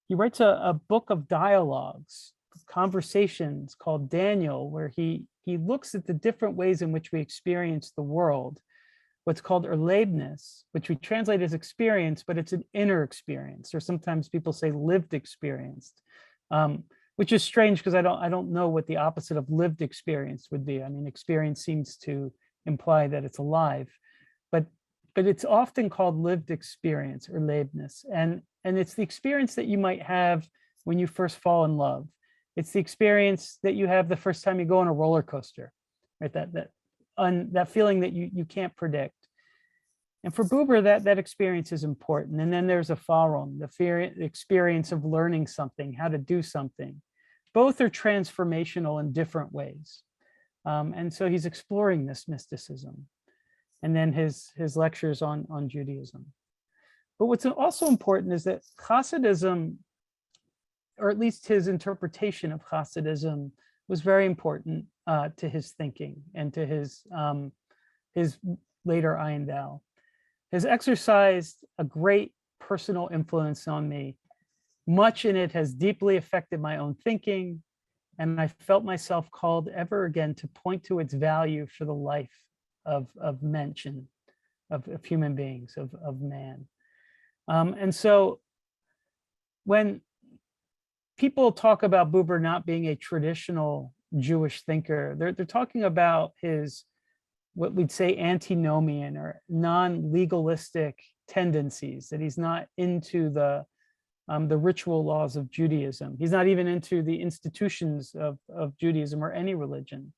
He writes a book of dialogues, conversations called Daniel, where he looks at the different ways in which we experience the world, what's called erlebnis, which we translate as experience, but it's an inner experience, or sometimes people say lived experience. Which is strange because I don't know what the opposite of lived experience would be. I mean, experience seems to imply that it's alive, but it's often called lived experience or Leibniz, and it's the experience that you might have when you first fall in love. It's the experience that you have the first time you go on a roller coaster, right? That feeling that you can't predict. And for Buber, that experience is important. And then there's a farum, the experience of learning something, how to do something. Both are transformational in different ways. And so he's exploring this mysticism. and then his lectures on Judaism. But what's also important is that Hasidism, or at least his interpretation of Hasidism, was very important to his thinking and to his later Ayin Dao. Has exercised a great personal influence on me. Much in it has deeply affected my own thinking, and I felt myself called ever again to point to its value for the life of mention, of human beings, of man. And so when people talk about Buber not being a traditional Jewish thinker, they're talking about his, what we'd say, antinomian or non-legalistic tendencies, that he's not into the ritual laws of Judaism. He's not even into the institutions of Judaism or any religion.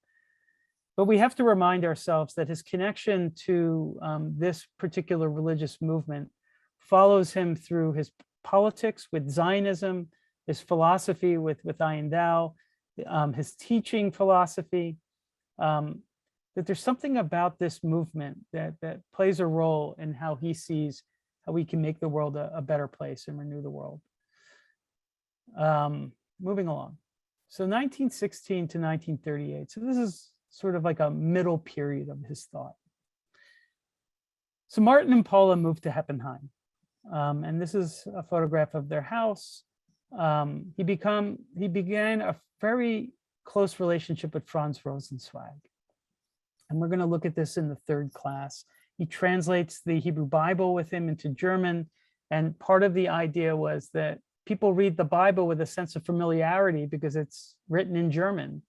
But we have to remind ourselves that his connection to this particular religious movement follows him through his politics with Zionism, his philosophy with Ayin Dao, his teaching philosophy, that there's something about this movement that plays a role in how he sees how we can make the world a better place and renew the world. Moving along. So 1916 to 1938. So this is sort of like a middle period of his thought. So Martin and Paula moved to Heppenheim. And this is a photograph of their house. He began a very close relationship with Franz Rosenzweig. And we're going to look at this in the third class. He translates the Hebrew Bible with him into German. And part of the idea was that people read the Bible with a sense of familiarity because it's written in German,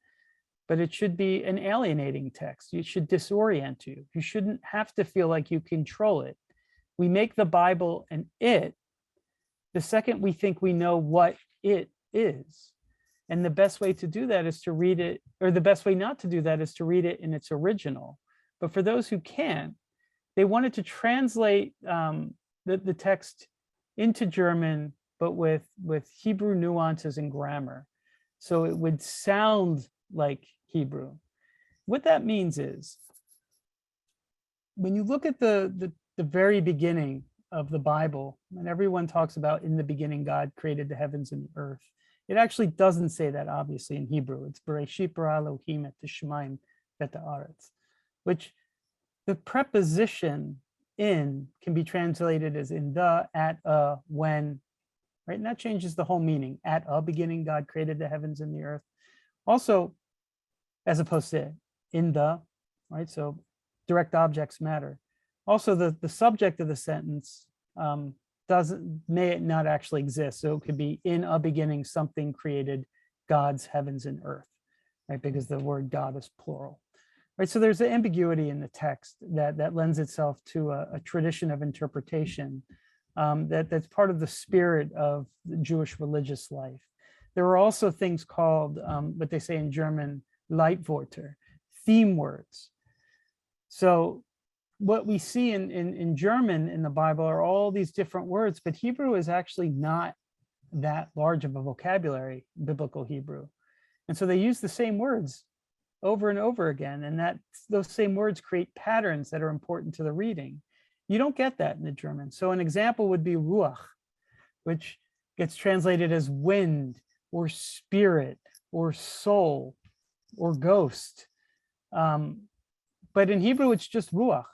but it should be an alienating text. It should disorient you. You shouldn't have to feel like you control it. We make the Bible an it the second we think we know what it is. And the best way to do that is to read it, or the best way not to do that is to read it in its original. But for those who can't, they wanted to translate the text into German, but with Hebrew nuances and grammar. So it would sound like Hebrew. What that means is, when you look at the very beginning of the Bible, and everyone talks about in the beginning God created the heavens and the earth, it actually doesn't say that obviously in Hebrew. It's Bereshit bara Elohim et hashamayim v'et haaretz, which the preposition in can be translated as in the, at, when, right? And that changes the whole meaning. At a beginning, God created the heavens and the earth. Also, as opposed to in the, right? So direct objects matter. Also, the subject of the sentence may not actually exist. So it could be in a beginning, something created God's heavens and earth, right? Because the word God is plural, right? So there's an ambiguity in the text that lends itself to a tradition of interpretation that's part of the spirit of the Jewish religious life. There are also things called, what they say in German, Leitworte, theme words. So what we see in German in the Bible are all these different words, but Hebrew is actually not that large of a vocabulary, biblical Hebrew. And so they use the same words over and over again, and those same words create patterns that are important to the reading. You don't get that in the German. So an example would be ruach, which gets translated as wind or spirit or soul or ghost. But in Hebrew, it's just ruach.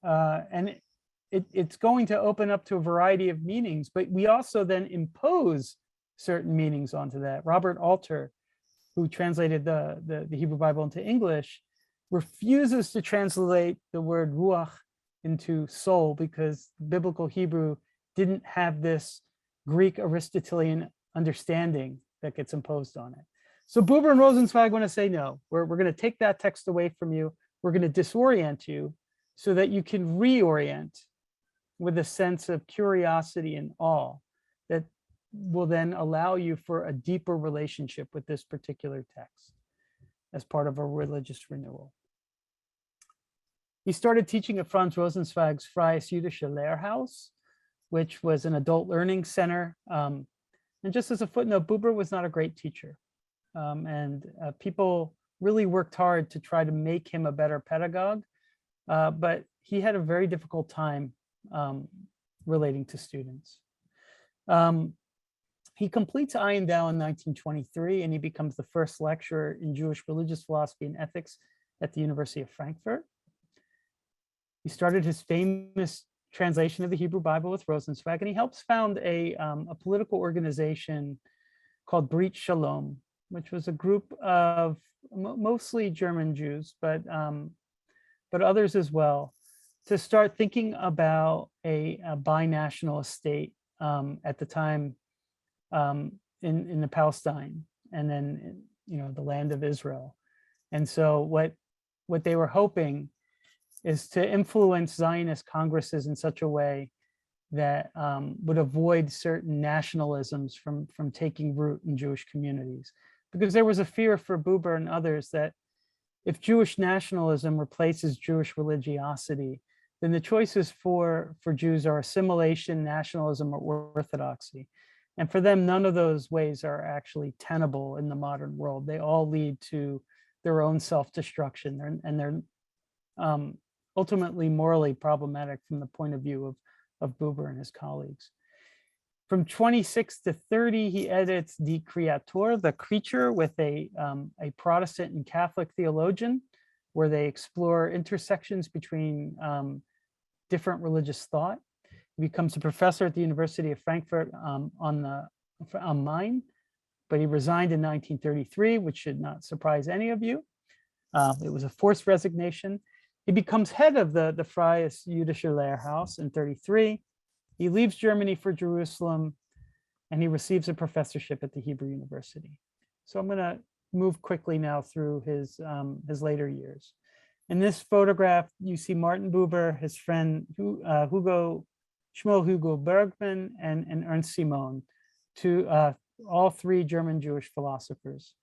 And it's going to open up to a variety of meanings, but we also then impose certain meanings onto that. Robert Alter, who translated the Hebrew Bible into English, refuses to translate the word ruach into soul because biblical Hebrew didn't have this Greek Aristotelian understanding that gets imposed on it. So Buber and Rosenzweig want to say, no, we're going to take that text away from you. We're going to disorient you so that you can reorient with a sense of curiosity and awe that will then allow you for a deeper relationship with this particular text as part of a religious renewal. He started teaching at Franz Rosenzweig's Freies Jüdische Lehrhaus, which was an adult learning center. And just as a footnote, Buber was not a great teacher. People really worked hard to try to make him a better pedagogue. but he had a very difficult time relating to students. He completes Ayin Dao in 1923, and he becomes the first lecturer in Jewish religious philosophy and ethics at the University of Frankfurt. He started his famous translation of the Hebrew Bible with Rosenzweig, and he helps found a political organization called Brit Shalom, which was a group of mostly German Jews, but others as well, to start thinking about a binational state at the time in the Palestine, and then the land of Israel. And so what they were hoping is to influence Zionist congresses in such a way that would avoid certain nationalisms from taking root in Jewish communities, because there was a fear for Buber and others that if Jewish nationalism replaces Jewish religiosity, then the choices for Jews are assimilation, nationalism, or orthodoxy. And for them, none of those ways are actually tenable in the modern world. They all lead to their own self-destruction, and they're ultimately morally problematic from the point of view of Buber and his colleagues. From 26 to 30, he edits Die Kreatur, the creature, with a Protestant and Catholic theologian, where they explore intersections between different religious thought. He becomes a professor at the University of Frankfurt am Main, but he resigned in 1933, which should not surprise any of you. It was a forced resignation. He becomes head of the Freies Jüdische Lehrhaus in 33. He leaves Germany for Jerusalem, and he receives a professorship at the Hebrew University. So I'm going to move quickly now through his later years. In this photograph, you see Martin Buber, his friend Shmuel Hugo Bergman, and Ernst Simon, all three German Jewish philosophers.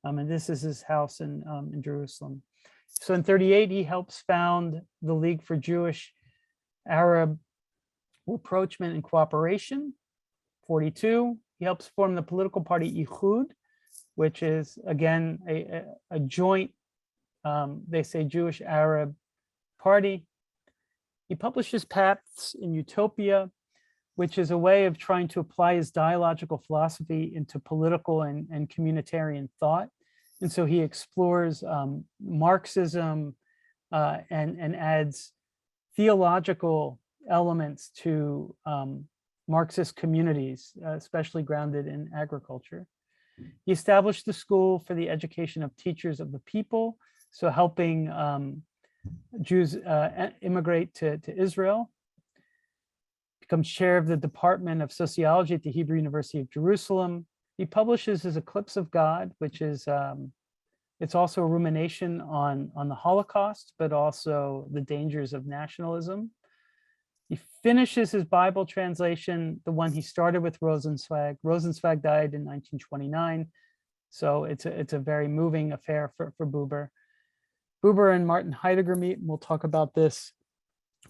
And this is his house in Jerusalem. So in 38, he helps found the League for Jewish Arab Rapprochement and Cooperation. 42, he helps form the political party Ichud, which is, again, a joint, they say, Jewish Arab party. He publishes Paths in Utopia, which is a way of trying to apply his dialogical philosophy into political and communitarian thought. And so he explores Marxism and adds theological elements to Marxist communities, especially grounded in agriculture. He established the School for the Education of Teachers of the People, so helping Jews immigrate to Israel. Becomes chair of the Department of Sociology at the Hebrew University of Jerusalem. He publishes his Eclipse of God, which is, it's also a rumination on the Holocaust, but also the dangers of nationalism. He finishes his Bible translation, the one he started with Rosenzweig. Rosenzweig died in 1929, so it's a very moving affair for Buber. Buber and Martin Heidegger meet, and we'll talk about this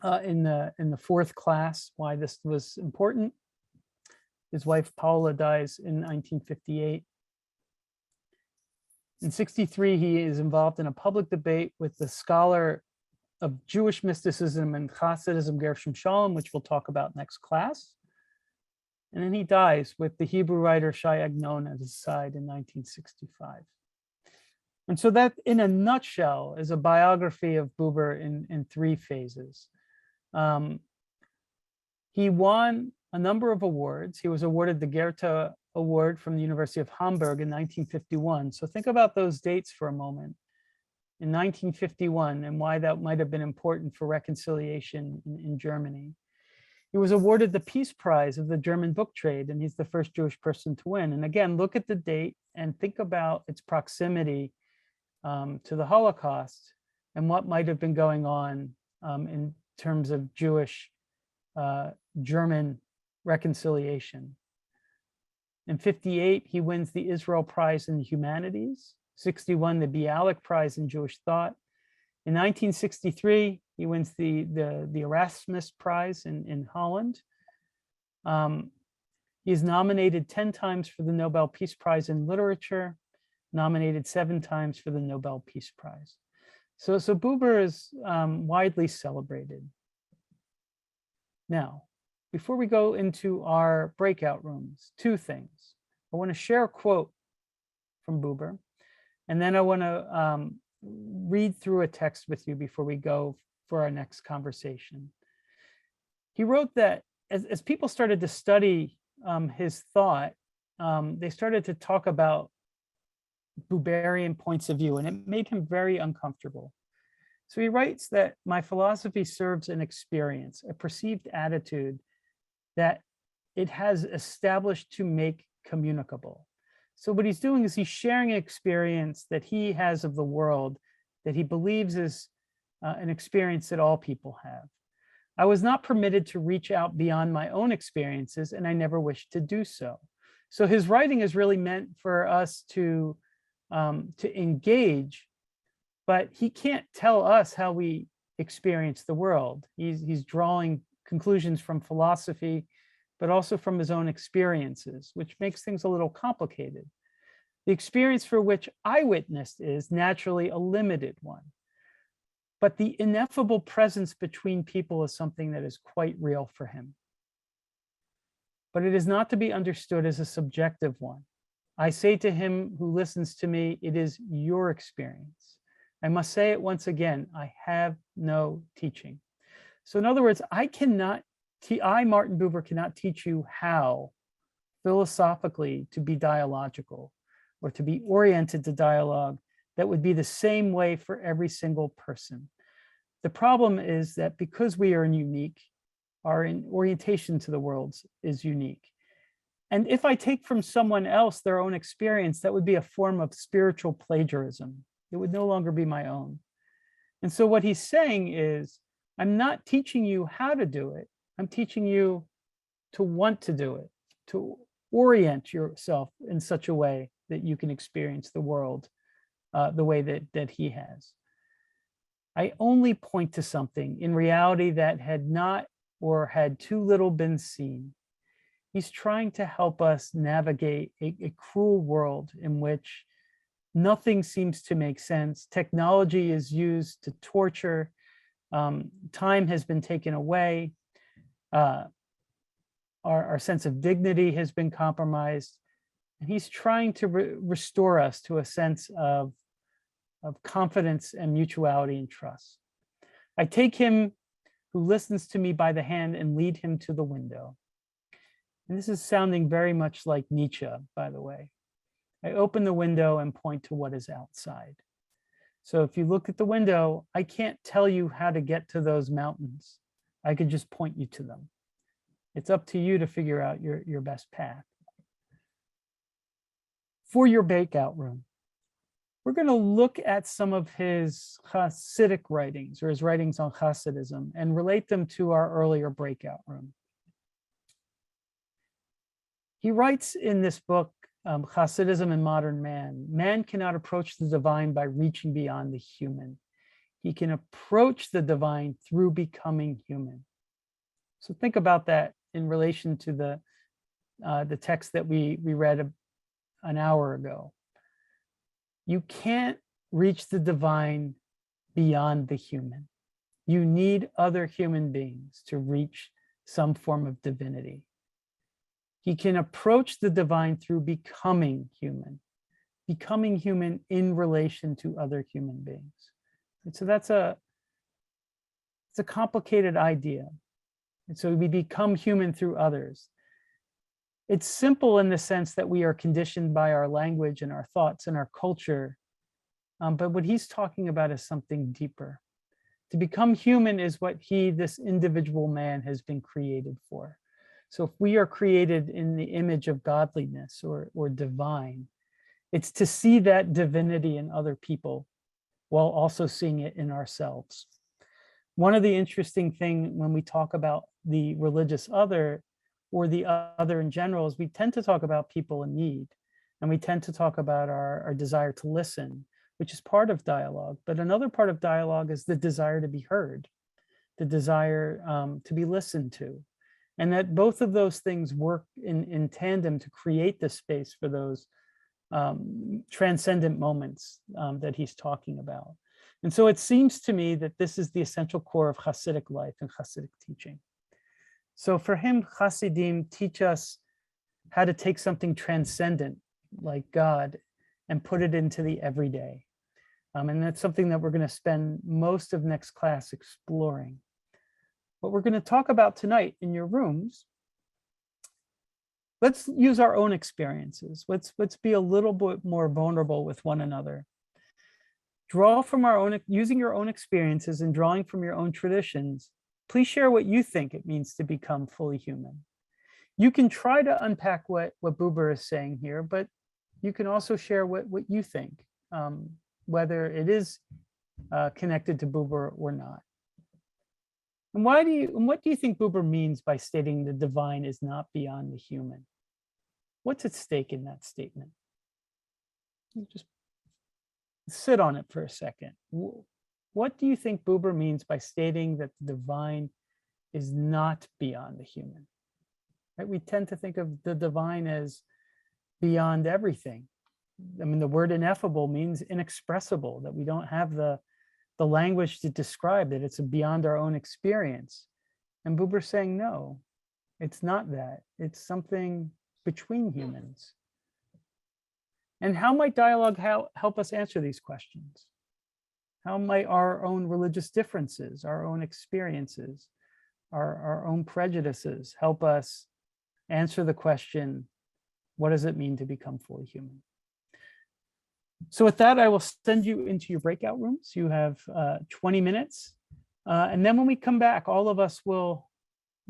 in the fourth class, why this was important. His wife Paula dies in 1958. In 63, he is involved in a public debate with the scholar of Jewish mysticism and Hasidism, Gershom Scholem, which we'll talk about next class. And then he dies with the Hebrew writer Shai Agnon at his side in 1965. And so that, in a nutshell, is a biography of Buber in three phases. He won a number of awards. He was awarded the Goethe Award from the University of Hamburg in 1951. So think about those dates for a moment. In 1951, and why that might have been important for reconciliation in Germany. He was awarded the Peace Prize of the German book trade, and he's the first Jewish person to win. And again, look at the date and think about its proximity to the Holocaust and what might have been going on in terms of Jewish German reconciliation. In 58, he wins the Israel Prize in the Humanities. 61, the Bialik Prize in Jewish Thought. In 1963, he wins the Erasmus Prize in Holland. He's nominated 10 times for the Nobel Peace Prize in Literature, nominated 7 times for the Nobel Peace Prize. So Buber is widely celebrated. Now, before we go into our breakout rooms, two things. I want to share a quote from Buber, and then I want to read through a text with you before we go for our next conversation. He wrote that as people started to study his thought, they started to talk about Buberian points of view, and it made him very uncomfortable. So he writes that my philosophy serves an experience, a perceived attitude that it has established to make communicable. So what he's doing is he's sharing an experience that he has of the world that he believes is an experience that all people have. I was not permitted to reach out beyond my own experiences, and I never wished to do so. So his writing is really meant for us to engage, but he can't tell us how we experience the world. He's drawing conclusions from philosophy, but also from his own experiences, which makes things a little complicated. The experience for which I witnessed is naturally a limited one, but the ineffable presence between people is something that is quite real for him. But it is not to be understood as a subjective one. I say to him who listens to me, it is your experience. I must say it once again, I have no teaching. So in other words, I, Martin Buber, cannot teach you how philosophically to be dialogical or to be oriented to dialogue that would be the same way for every single person. The problem is that because we are unique, our orientation to the world is unique. And if I take from someone else their own experience, that would be a form of spiritual plagiarism. It would no longer be my own. And so what he's saying is, I'm not teaching you how to do it. I'm teaching you to want to do it, to orient yourself in such a way that you can experience the world the way that he has. I only point to something in reality that had not or had too little been seen. He's trying to help us navigate a cruel world in which nothing seems to make sense. Technology is used to torture. Time has been taken away. Our sense of dignity has been compromised. And he's trying to restore us to a sense of confidence and mutuality and trust. I take him who listens to me by the hand and lead him to the window. And this is sounding very much like Nietzsche, by the way. I open the window and point to what is outside. So if you look at the window, I can't tell you how to get to those mountains. I could just point you to them. It's up to you to figure out your best path. For your breakout room, we're going to look at some of his Hasidic writings or his writings on Hasidism and relate them to our earlier breakout room. He writes in this book, Hasidism and Modern Man, man cannot approach the divine by reaching beyond the human. He can approach the divine through becoming human. So think about that in relation to the text that we read an hour ago. You can't reach the divine beyond the human. You need other human beings to reach some form of divinity. He can approach the divine through becoming human in relation to other human beings. And so it's a complicated idea. And so we become human through others. It's simple in the sense that we are conditioned by our language and our thoughts and our culture. But what he's talking about is something deeper. To become human is what this individual man has been created for. So if we are created in the image of godliness or divine, it's to see that divinity in other people while also seeing it in ourselves. One of the interesting things when we talk about the religious other or the other in general is we tend to talk about people in need, and we tend to talk about our desire to listen, which is part of dialogue. But another part of dialogue is the desire to be heard, the desire to be listened to. And that both of those things work in tandem to create the space for those transcendent moments that he's talking about. And so it seems to me that this is the essential core of Hasidic life and Hasidic teaching. So for him, Hasidim teach us how to take something transcendent like God and put it into the everyday. And that's something that we're going to spend most of next class exploring. What we're going to talk about tonight in your rooms, let's use our own experiences. Let's be a little bit more vulnerable with one another. Draw from our own, using your own experiences and drawing from your own traditions, please share what you think it means to become fully human. You can try to unpack what Buber is saying here, but you can also share what you think, whether it is connected to Buber or not. And what do you think Buber means by stating the divine is not beyond the human? What's at stake in that statement? Just sit on it for a second. What do you think Buber means by stating that the divine is not beyond the human? Right? We tend to think of the divine as beyond everything. I mean, the word ineffable means inexpressible, that we don't have the language to describe that. It's beyond our own experience. And Buber's saying, no, it's not that. It's something between humans. And how might dialogue help us answer these questions? How might our own religious differences, our own experiences, our own prejudices help us answer the question, what does it mean to become fully human? So with that, I will send you into your breakout rooms. You have 20 minutes. And then when we come back, all of us will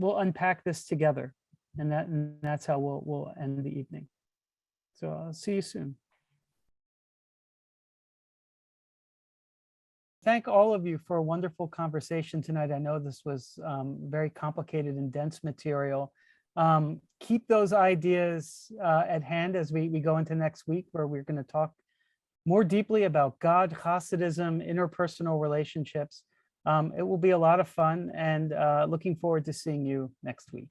unpack this together. And that's how we'll end the evening. So I'll see you soon. Thank all of you for a wonderful conversation tonight. I know this was very complicated and dense material. Keep those ideas at hand as we go into next week, where we're going to talk more deeply about God, Hasidism, interpersonal relationships. It will be a lot of fun, and looking forward to seeing you next week.